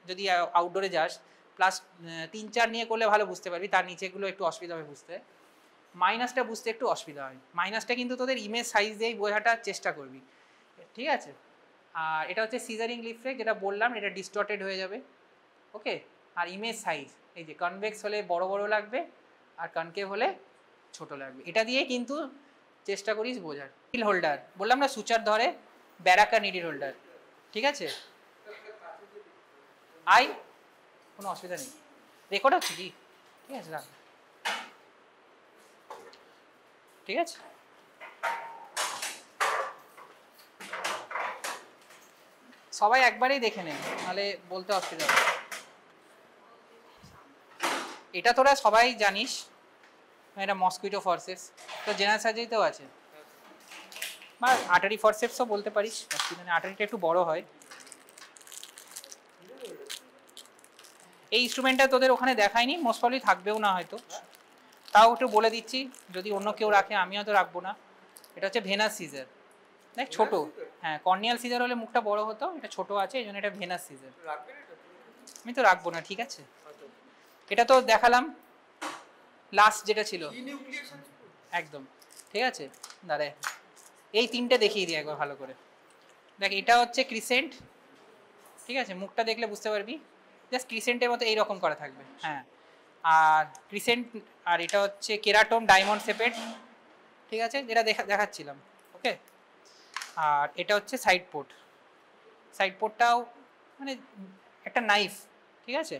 যদি আউটডোরে যাস, প্লাস 3-4 নিয়ে করলে ভালো বুঝতে পারবি, তার নিচেগুলো একটু অসুবিধা হবে বুঝতে। মাইনাসটা বুঝতে একটু অসুবিধা হয়, মাইনাসটা কিন্তু তোদের ইমেজ সাইজ দিয়েই বোঝাটার চেষ্টা করবি, ঠিক আছে। আর এটা হচ্ছে সিজারিং লিফ রেক, যেটা বললাম এটা ডিস্টর্টেড হয়ে যাবে, ওকে। আর ইমেজ সাইজ, এই যে কনভেক্স হলে বড় বড় লাগবে আর কনকেভ হলে ছোট লাগবে, এটা দিয়ে কিন্তু চেষ্টা করিস বোঝার। নিডল হোল্ডার বললাম না, সুচার ধরে, ব্যারাকা নিডল হোল্ডার, ঠিক আছে। আই কোনো অসুবিধা নেই, রেকর্ড হচ্ছে কি, ঠিক আছে রাখ, ঠিক আছে। সবাই একবারেই দেখে নেন, নাহলে বলতে অসুবিধা হবে। এটা তোরা সবাই জানিস, এটা মসকুইটো ফরসেপস, তো জেনারেল সার্জারিতেও আছে, বা আর্টারি ফরসেপসও বলতে পারিস, অসুবিধা নেই, আর্টারিটা একটু বড় হয়। এই ইনস্ট্রুমেন্টটা তোদের ওখানে দেখায়নি, মোস্ট প্রবলি থাকবেও না হয়তো, তাও একটু বলে দিচ্ছি, যদি অন্য কেউ রাখে, আমি হয়তো রাখবো না। এটা হচ্ছে ভেনাস সিজার, দেখ ছোট, হ্যাঁ কর্নিয়াল সিজার হলে মুখটা বড় হতো, এটা ছোট আছে, এই জন্য এটা ভেনাস সিজার। আমি তো রাখবো না, ঠিক আছে। এটা তো দেখালাম লাস্ট যেটা ছিল একদম, ঠিক আছে। দাঁড়ায় এই তিনটে দেখিয়ে দিই একবার ভালো করে, দেখ এটা হচ্ছে ক্রিসেন্ট, ঠিক আছে, মুখটা দেখলে বুঝতে পারবি, জাস্ট ক্রিসেন্টের মতো এইরকম করা থাকবে, হ্যাঁ। আর ক্রিসেন্ট, আর এটা হচ্ছে কেরাটোম ডায়মন্ড শেপেড, ঠিক আছে, যেটা দেখাচ্ছিলাম, ওকে। আর এটা হচ্ছে সাইড পোর্ট, সাইড পোর্টটাও মানে একটা নাইফ, ঠিক আছে।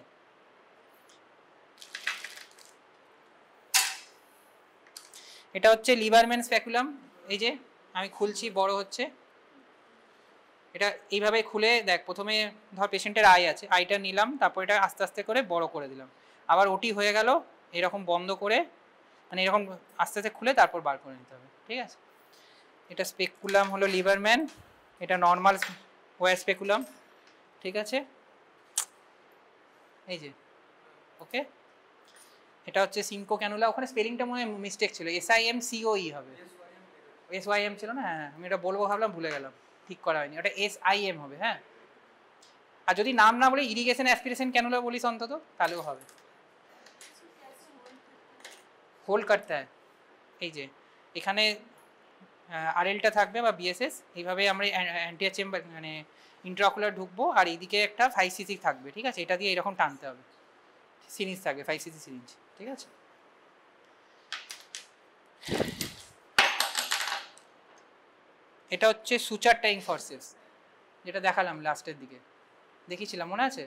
এটা হচ্ছে লিভারম্যান স্প্যাকুলাম, এই যে আমি খুলছি, বড় হচ্ছে, এটা এইভাবে খুলে দেখ, প্রথমে ধর পেশেন্টের আই আছে, আইটা নিলাম, তারপর এটা আস্তে আস্তে করে বড় করে দিলাম, আবার ওটি হয়ে গেল, এরকম বন্ধ করে, মানে এরকম আস্তে আস্তে খুলে তারপর বার করে নিতে হবে, ঠিক আছে। এটা স্পেকুলাম হলো লিভারম্যান, এটা নর্মাল ওয়ার স্পেকুলাম, ঠিক আছে, এই যে, ওকে। এটা হচ্ছে সিনকো ক্যানুলা, ওখানে স্পেলিংটা মনে হয় মিস্টেক ছিল, SIMCOE হবে, SYM ছিল না, হ্যাঁ আমি এটা বলবো ভাবলাম, ভুলে গেলাম, ঠিক করা হয়নি, ওটা SIM হবে, হ্যাঁ। আর যদি নাম না বলে ইরিগেশন অ্যাসপিরেশন ক্যানুলা বলিস অন্তত, তাহলেও হবে। হোল্ড করতে হয়, এই যে এখানে আরএলটা থাকবে বা বিএসএস, এইভাবে আমরা অ্যান্টিয়ার চেম্বার মানে ইন্ট্রাকুলার ঢুকবো, আর এইদিকে একটা 5cc থাকবে, ঠিক আছে, এটা দিয়ে এরকম টানতে হবে, সিরিঞ্জ থাকবে 5cc সিরিঞ্জ, ঠিক আছে। এটা হচ্ছে সুচার টাইং ফরসেপস, যেটা দেখালাম লাস্টের দিকে, দেখিয়েছিলাম মনে আছে,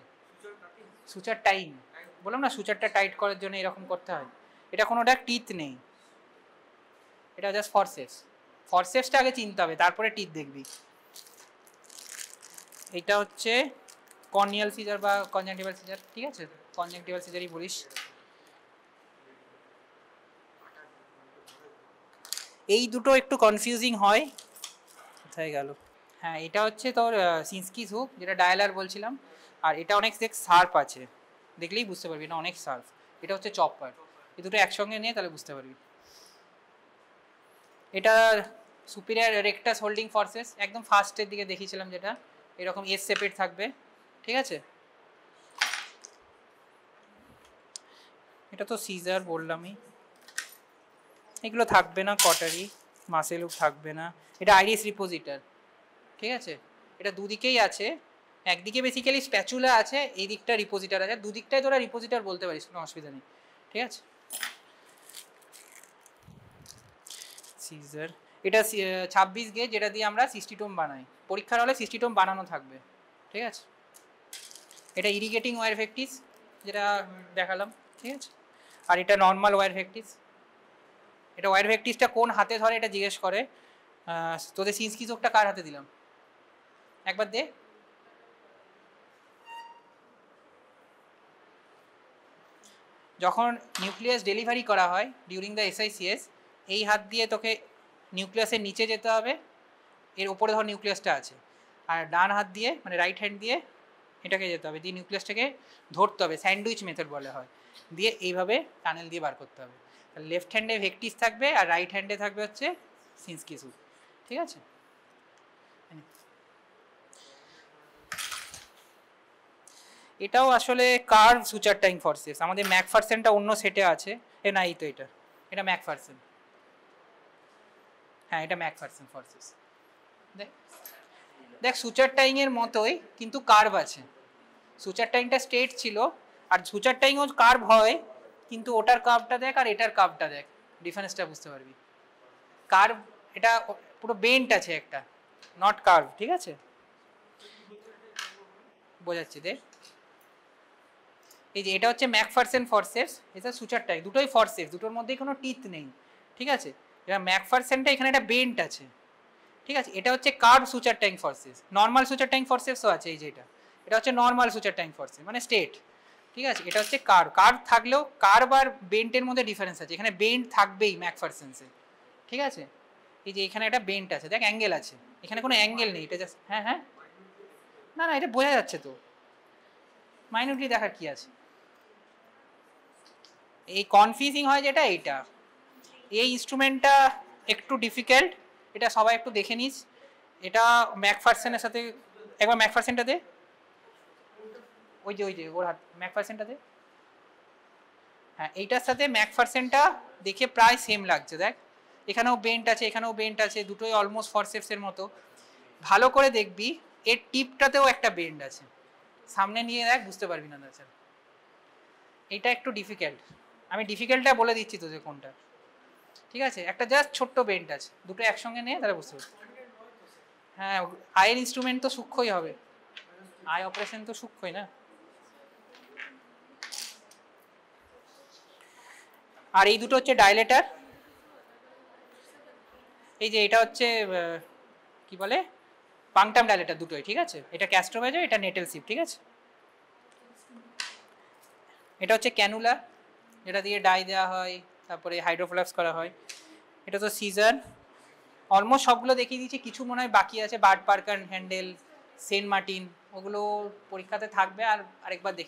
সুচার টাইং, বললাম না সুচারটা টাইট করার জন্য এরকম করতে হয়, এটা কোনোটা টিথ নেই, এটা জাস্ট ফরসেপস, ফরসেপসটা আগে চিনতে হবে, তারপরে টিথ দেখবি। এটা হচ্ছে কর্নিয়াল সিজার বা কনজাংটিভাল সিজার, ঠিক আছে, কনজাংটিভাল সিজারই বলিস। এই দুটো একটু কনফিউজিং হয়, কোথায় গেল, হ্যাঁ এটা হচ্ছে তোর সিনস্কিস হুক, যেটা ডায়ালার বলছিলাম, আর এটা অনেক শার্প আছে, দেখলেই বুঝতে পারবি না অনেক শার্প, এটা হচ্ছে চপার, এই দুটো একসঙ্গে নিয়ে তাহলে বুঝতে পারবি। এটা সুপিরিয়র রেকটাস হোল্ডিং ফরসেস, একদম ফার্স্টের দিকে দেখিয়েছিলাম, যেটা এরকম এস শেপের থাকবে, ঠিক আছে। এটা তো সিজার বললামই, এগুলো থাকবে না, কটারি মাসেল হুক থাকবে না, এটা আইরিস রিপোজিটার, ঠিক আছে, এটা দুদিকেই আছে, একদিকে বেসিক্যালি স্প্যাচুলা আছে, এই দিকটা রিপোজিটার আছে, দুদিকটাই তোরা রিপোজিটার বলতে পারিস, কোনো অসুবিধা নেই, ঠিক আছে। সিজার, এটা 26 গেজ, যেটা দিয়ে আমরা সিস্টিটোম বানাই, পরীক্ষার হলে সিস্টিটোম বানানো থাকবে, ঠিক আছে। এটা ইরিগেটিং ওয়্যার ভেক্টিস, যেটা দেখালাম, ঠিক আছে। আর এটা নর্মাল ওয়্যার ভেক্টিস, এটা ওয়্যার ভেক্টিসটা কোন হাতে ধরে এটা জিজ্ঞেস করে, তোদের সিনস্কিজোকটা কার হাতে দিলাম একবার দে, যখন নিউক্লিয়াস ডেলিভারি করা হয় ডিউরিং দ্য SICS, এই হাত দিয়ে তোকে নিউক্লিয়াসের নিচে যেতে হবে, এর ওপরে ধর নিউক্লিয়াসটা আছে, আর ডান হাত দিয়ে মানে রাইট হ্যান্ড দিয়ে এটাকে যেতে হবে, দিয়ে নিউক্লিয়াসটাকে ধরতে হবে, স্যান্ডউইচ মেথড বলে হয়, দিয়ে এইভাবে টানেল দিয়ে বার করতে হবে, লেফট হ্যান্ডে ভেক্টিস থাকবে আর রাইট হ্যান্ডে থাকবে হচ্ছে সিনস্কিস হুক, ঠিক আছে। এটাও আসলে কার্ভ সুচার টাইং ফরসেপস, আমাদের ম্যাকফারসেনটা অন্য সেটে আছে, এ নাই তো এটা, এটা ম্যাকফারসন, হ্যাঁ এটা ম্যাকফারসন ফোর্সেস। দেখ সুচার টাইং এর মতোই কিন্তু কার্ভ আছে। সুচার টাইংটা স্ট্রেট ছিল, আর সুচার টাইংও কার্ভ হয়, কিন্তু ওটার কার্ভটা দেখ আর এটার কার্ভটা দেখ, ডিফারেন্সটা বুঝতে পারবি। কার্ভ এটা পুরো বেন্ট আছে একটা, নট কার্ভ, ঠিক আছে? বোঝাচ্ছি দেখ, এই যে এটা হচ্ছে ম্যাকফারসন ফোর্সেস, এটা সুচার টাইং, দুটোই ফোর্সেস, দুটোর মধ্যেই কোনো টিথ নেই, ঠিক আছে? এবার ম্যাকফারসনটা এখানে একটা বেন্ট আছে, ঠিক আছে? এটা হচ্ছে curve suture tying forces. Normal suture tying ফোর্সেসও আছে, এই যে এটা হচ্ছে নর্মাল সুচার টাইং ফোর্সেস মানে স্ট্রেট, ঠিক আছে? এটা হচ্ছে কার্ভ। কার্ভ থাকলেও কার্ভ আর বেন্টের মধ্যে ডিফারেন্স আছে, এখানে বেন্ট থাকবেই ম্যাকফারসনসে, ঠিক আছে? এই যে এখানে একটা বেন্ট আছে, দেখ অ্যাঙ্গেল আছে, এখানে কোনো অ্যাঙ্গেল নেই, এটা জাস্ট হ্যাঁ হ্যাঁ, না না এটা বোঝা যাচ্ছে তো, মাইনুটলি দেখার কি আছে? এই কনফিউজিং হয় যেটা এইটা, এই ইনস্ট্রুমেন্টটা একটু ডিফিকাল্ট, এটা সবাই একটু দেখে নিস। এটা ম্যাকফারসনের সাথে, একবার ম্যাকফারসনটা দে, ওই যে ওর হাত, ম্যাকফারসনটা দে, হ্যাঁ এইটার সাথে ম্যাকফারসনটা দেখে প্রায় সেম লাগছে, দেখ এখানেও বেন্ট আছে, এখানেও বেন্ট আছে, দুটোই অলমোস্ট ফরসেপসের মতো। ভালো করে দেখবি এর টিপটাতেও একটা বেন্ড আছে, সামনে নিয়ে দেখ বুঝতে পারবি না তাছাড়া। এইটা একটু ডিফিকাল্ট, আমি ডিফিকাল্টটা বলে দিচ্ছি তো যে কোনটা, ঠিক আছে? একটা জাস্ট ছোট্ট বেন্ট আছে, দুটো একসঙ্গে নিয়ে তাহলে বুঝতে পারবি। হ্যাঁ আয়ের ইনস্ট্রুমেন্ট তো সূক্ষ্মই হবে, আই অপারেশন তো সূক্ষ্মই না। আর এই দুটো হচ্ছে ডাইলেটার, এই যে এটা হচ্ছে কি বলে পাংটাম ডাইলেটার, দুটোই, ঠিক আছে? এটা ক্যাস্ট্রোভেজো, এটা নেটেল সিপ, ঠিক আছে? এটা হচ্ছে ক্যানুলা, যেটা দিয়ে ডাই দেওয়া হয়, তারপরে হাইড্রোফ্লাক্স করা হয়। এটা তো সিজার, অলমোস্ট সবগুলো দেখিয়ে দিয়েছি, কিছু মনে হয় বাকি আছে, Bard Parker handle, Saint Martin, ওগুলো পরীক্ষাতে থাকবে, আর আরেকবার দেখে